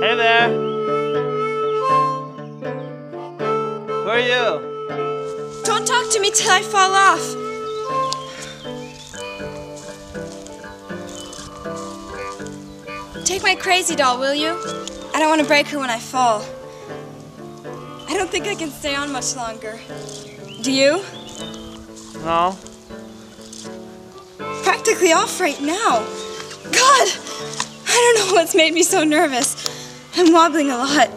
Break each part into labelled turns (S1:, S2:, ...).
S1: Hey there! Who are you?
S2: Don't talk to me till I fall off. Take my crazy doll, will you? I don't want to break her when I fall. I don't think I can stay on much longer. Do you?
S1: No.
S2: Practically off right now. God! I don't know what's made me so nervous. I'm wobbling a lot.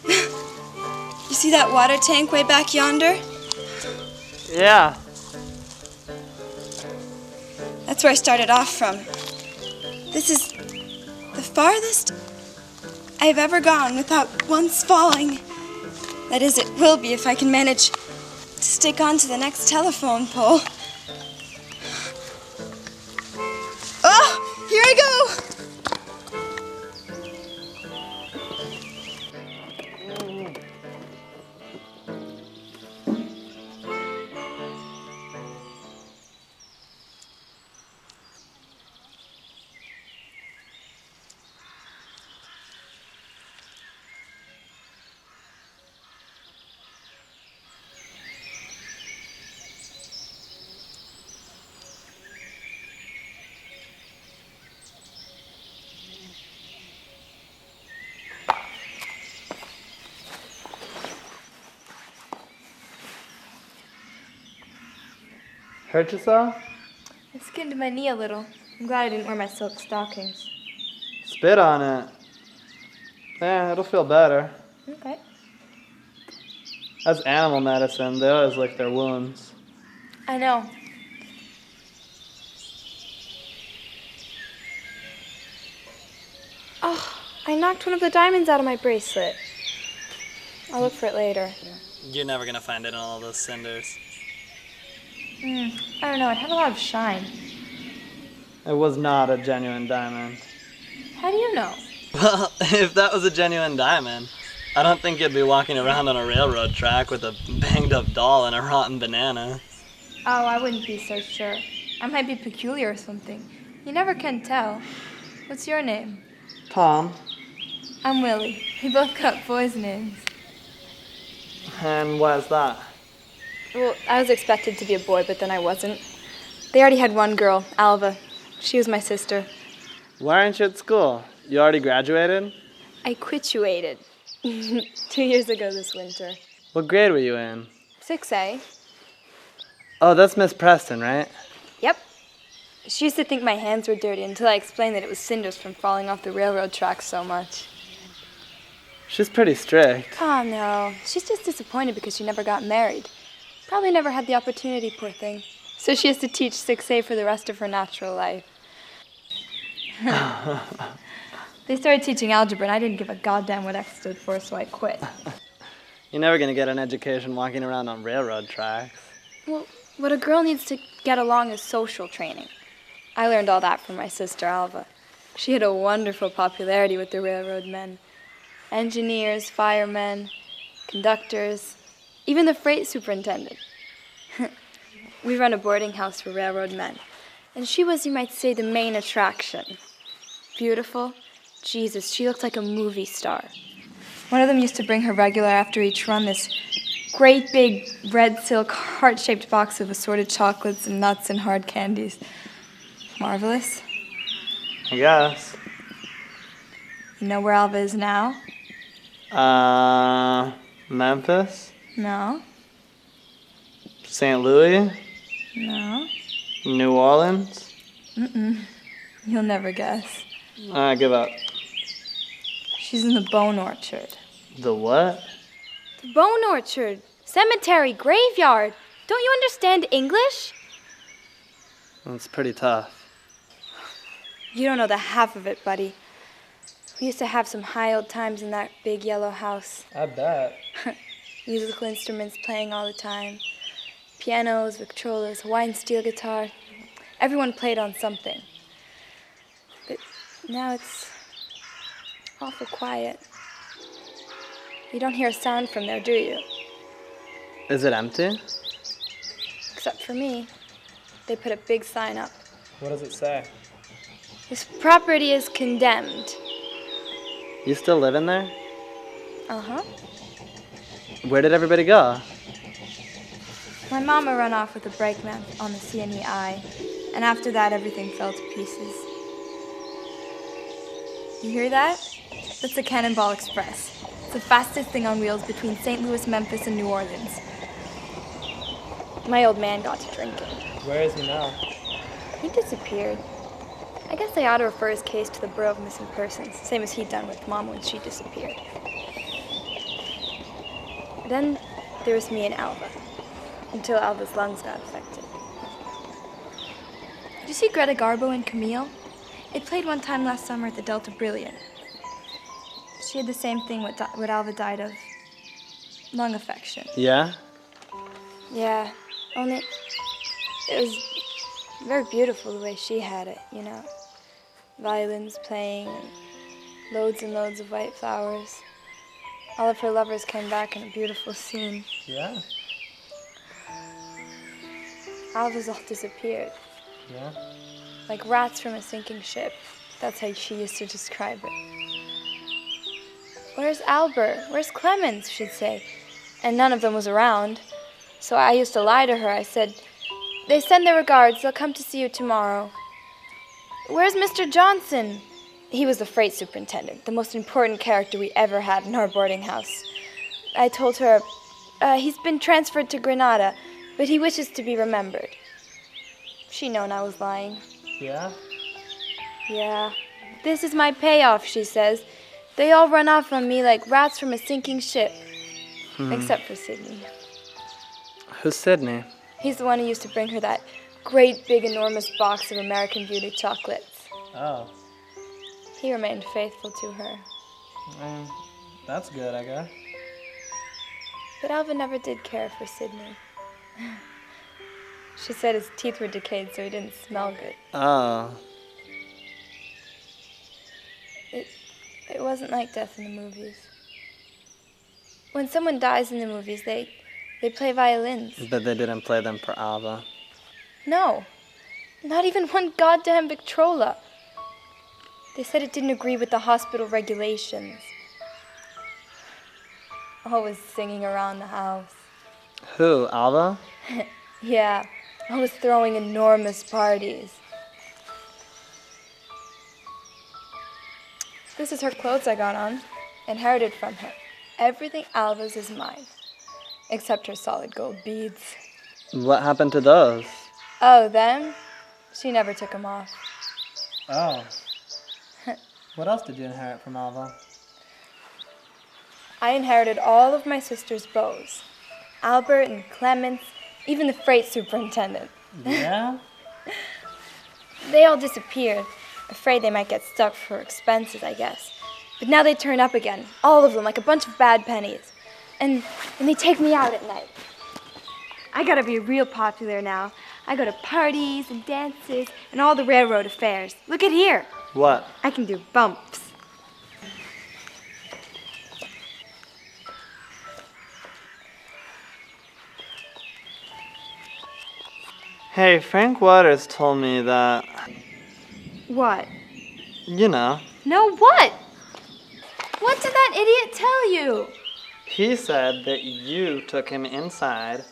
S2: You see that water tank way back yonder?
S1: Yeah.
S2: That's where I started off from. This is the farthest I've ever gone without once falling. That is, it will be if I can manage to stick on to the next telephone pole. Oh, here I go!
S1: Hurt yourself?
S3: I skinned my knee a little. I'm glad I didn't wear my silk stockings.
S1: Spit on it. Yeah, it'll feel better.
S3: Okay.
S1: That's animal medicine. They always lick their wounds.
S3: I know. Oh, I knocked one of the diamonds out of my bracelet. I'll look for it later.
S1: You're never gonna find it in all those cinders.
S3: I don't know, it had a lot of shine.
S1: It was not a genuine diamond.
S3: How do you know?
S1: Well, if that was a genuine diamond, I don't think you'd be walking around on a railroad track with a banged up doll and a rotten banana.
S3: Oh, I wouldn't be so sure. I might be peculiar or something. You never can tell. What's your name?
S1: Tom.
S3: I'm Willie. We both got boys' names.
S1: And why's that?
S3: Well, I was expected to be a boy, but then I wasn't. They already had one girl, Alva. She was my sister.
S1: Why aren't you at school? You already graduated?
S3: I quituated 2 years ago this winter.
S1: What grade were you in?
S3: 6A.
S1: Oh, that's Miss Preston, right?
S3: Yep. She used to think my hands were dirty until I explained that it was cinders from falling off the railroad tracks so much.
S1: She's pretty strict.
S3: Oh, no. She's just disappointed because she never got married. Probably never had the opportunity, poor thing. So she has to teach 6A for the rest of her natural life. They started teaching algebra, and I didn't give a goddamn what X stood for, so I quit.
S1: You're never gonna get an education walking around on railroad tracks.
S3: Well, what a girl needs to get along is social training. I learned all that from my sister, Alva. She had a wonderful popularity with the railroad men. Engineers, firemen, conductors, even the freight superintendent. We run a boarding house for railroad men, and she was, you might say, the main attraction. Beautiful. Jesus, she looked like a movie star. One of them used to bring her regular after each run this great big red silk heart-shaped box of assorted chocolates and nuts and hard candies. Marvelous.
S1: I guess.
S3: You know where Alva is now?
S1: Memphis?
S3: No.
S1: St. Louis?
S3: No.
S1: New Orleans?
S3: You'll never guess.
S1: I give up.
S3: She's in the bone orchard.
S1: The what?
S3: bone orchard, cemetery, graveyard. Don't you understand English?
S1: It's pretty tough.
S3: You don't know the half of it, buddy. We used to have some high old times in that big yellow house.
S1: I bet.
S3: Musical instruments playing all the time. Pianos, Victrolas, Hawaiian steel guitar. Everyone played on something. But now it's awful quiet. You don't hear a sound from there, do you?
S1: Is it empty?
S3: Except for me. They put a big sign up.
S1: What does it say?
S3: This property is condemned.
S1: You still live in there?
S3: Uh-huh.
S1: Where did everybody go?
S3: My mama ran off with a brakeman on the CNEI, and after that everything fell to pieces. You hear that? That's the Cannonball Express. It's the fastest thing on wheels between St. Louis, Memphis, and New Orleans. My old man got to drinking.
S1: Where is he now?
S3: He disappeared. I guess they ought to refer his case to the Bureau of Missing Persons, same as he'd done with Mom when she disappeared. Then there was me and Alva, until Alva's lungs got affected. Did you see Greta Garbo and Camille? It played one time last summer at the Delta Brilliant. She had the same thing what Alva died of. Lung affection.
S1: Yeah?
S3: Yeah, only it was very beautiful the way she had it, you know. Violins playing, and loads of white flowers. All of her lovers came back in a beautiful scene.
S1: Yeah?
S3: Alva's all disappeared.
S1: Yeah?
S3: Like rats from a sinking ship. That's how she used to describe it. Where's Albert? Where's Clemens? She'd say. And none of them was around. So I used to lie to her. I said, they send their regards. They'll come to see you tomorrow. Where's Mr. Johnson? He was the freight superintendent, the most important character we ever had in our boarding house. I told her, he's been transferred to Grenada, but he wishes to be remembered. She known I was lying.
S1: Yeah?
S3: Yeah. This is my payoff, she says. They all run off on me like rats from a sinking ship. Except for Sidney.
S1: Who's Sydney?
S3: He's the one who used to bring her that great big enormous box of American Beauty chocolates.
S1: Oh.
S3: He remained faithful to her.
S1: That's good, I guess.
S3: But Alva never did care for Sidney. She said his teeth were decayed so he didn't smell good.
S1: Oh.
S3: It wasn't like death in the movies. When someone dies in the movies, they play violins.
S1: But they didn't play them for Alva.
S3: No, not even one goddamn Victrola. They said it didn't agree with the hospital regulations. Always singing around the house.
S1: Who, Alva?
S3: Yeah, always throwing enormous parties. This is her clothes I got on, inherited from her. Everything Alva's is mine, except her solid gold beads.
S1: What happened to those?
S3: Oh, them? She never took them off.
S1: Oh. What else did you inherit from Alva?
S3: I inherited all of my sister's bows. Albert and Clemens, even the freight superintendent.
S1: Yeah?
S3: They all disappeared, afraid they might get stuck for expenses, I guess. But now they turn up again, all of them, like a bunch of bad pennies. And they take me out at night. I gotta be real popular now. I go to parties and dances and all the railroad affairs. Look at here.
S1: What?
S3: I can do bumps.
S1: Hey, Frank Waters told me that,
S3: What?
S1: you know,
S3: No, what? What did that idiot tell you?
S1: he said that you took him inside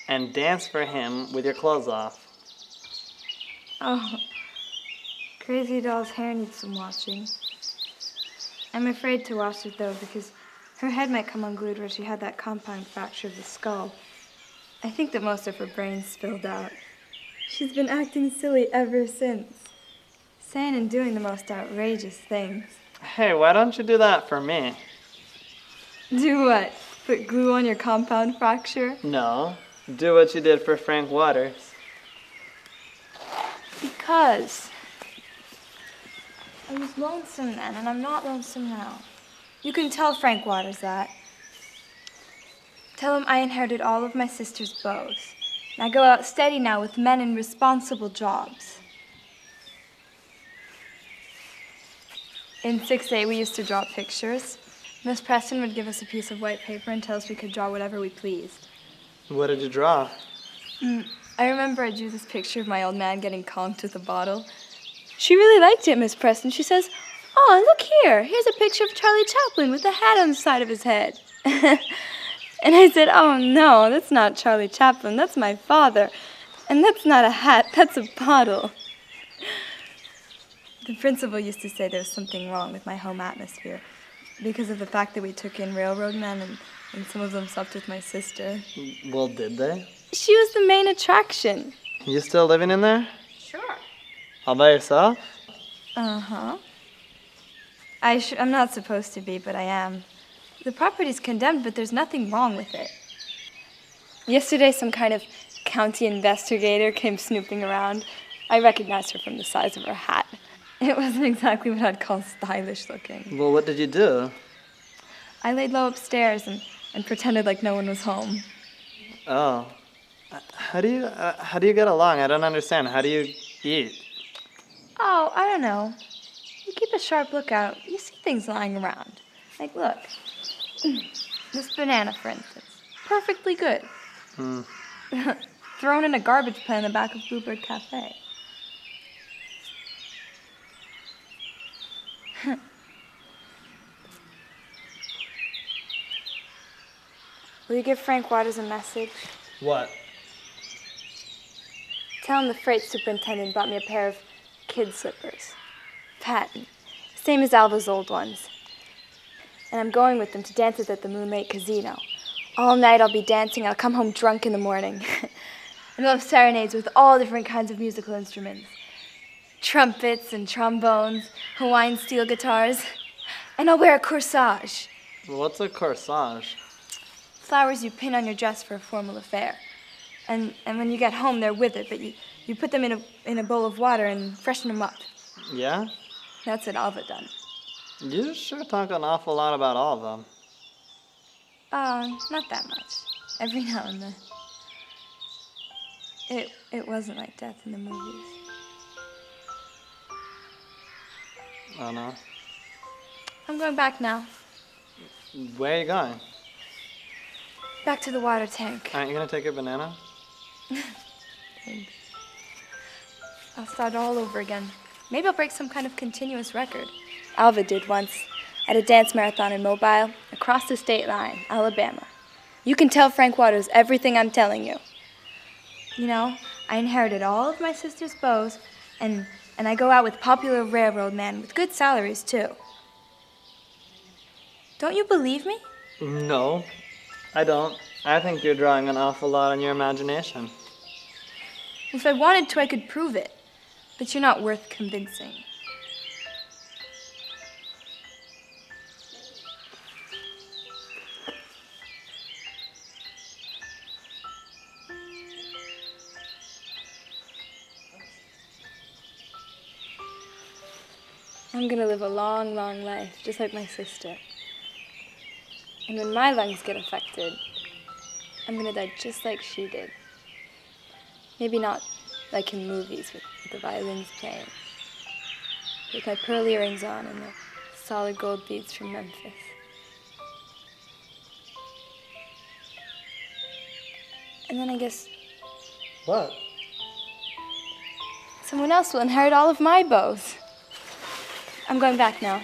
S1: and danced for him with your clothes off.
S3: Oh, Crazy Doll's hair needs some washing. I'm afraid to wash it, though, because her head might come unglued where she had that compound fracture of the skull. I think that most of her brain spilled out. She's been acting silly ever since, saying and doing the most outrageous things.
S1: Hey, why don't you do that for me?
S3: Do what? Put glue on your compound fracture?
S1: No. Do what you did for Frank Waters.
S3: Because I was lonesome then, and I'm not lonesome now. You can tell Frank Waters that. Tell him I inherited all of my sister's bows. And I go out steady now with men in responsible jobs. In 6A, we used to draw pictures. Miss Preston would give us a piece of white paper and tell us we could draw whatever we pleased.
S1: What did you draw?
S3: I remember I drew this picture of my old man getting conked with a bottle. She really liked it, Miss Preston. She says, "Oh, look here. Here's a picture of Charlie Chaplin with a hat on the side of his head." And I said, "Oh, no, that's not Charlie Chaplin. That's my father. And that's not a hat. That's a bottle." The principal used to say there was something wrong with my home atmosphere because of the fact that we took in railroad men and some of them slept with my sister.
S1: Well, did they?
S3: She was the main attraction.
S1: You still living in there?
S3: Sure.
S1: All by yourself?
S3: Uh-huh. I'm not supposed to be, but I am. The property's condemned, but there's nothing wrong with it. Yesterday, some kind of county investigator came snooping around. I recognized her from the size of her hat. It wasn't exactly what I'd call stylish looking.
S1: Well, what did you do?
S3: I laid low upstairs and pretended like no one was home.
S1: Oh. How do you get along? I don't understand. How do you eat?
S3: Oh, I don't know. You keep a sharp lookout. You see things lying around. Like, look. This banana, for instance. Perfectly good. Thrown in a garbage pan in the back of Bluebird Cafe. Will you give Frank Waters a message?
S1: What?
S3: Tell him the freight superintendent bought me a pair of kid slippers. Patent. Same as Alva's old ones. And I'm going with them to dances at the Moonlight Casino. All night I'll be dancing. I'll come home drunk in the morning. And we'll have serenades with all different kinds of musical instruments. Trumpets and trombones, Hawaiian steel guitars. And I'll wear a corsage.
S1: What's a corsage?
S3: Flowers you pin on your dress for a formal affair. And when you get home, they're withered, but you put them in a bowl of water and freshen them up.
S1: Yeah?
S3: That's what Alva done.
S1: You sure talk an awful lot about all of them.
S3: Not that much. Every now and then. It wasn't like death in the movies.
S1: Oh, no?
S3: I'm going back now.
S1: Where are you going?
S3: Back to the water tank.
S1: Aren't you going to take your banana?
S3: Thanks. I'll start all over again. Maybe I'll break some kind of continuous record. Alva did once, at a dance marathon in Mobile, across the state line, Alabama. You can tell Frank Waters everything I'm telling you. You know, I inherited all of my sister's bows, and I go out with popular railroad men with good salaries, too. Don't you believe me?
S1: No, I don't. I think you're drawing an awful lot on your imagination.
S3: If I wanted to, I could prove it. But you're not worth convincing. I'm gonna live a long, long life, just like my sister. And when my lungs get affected, I'm gonna die just like she did. Maybe not like in movies with the violins playing. With my pearl earrings on and the solid gold beads from Memphis. And then I guess
S1: What?
S3: someone else will inherit all of my bows. I'm going back now.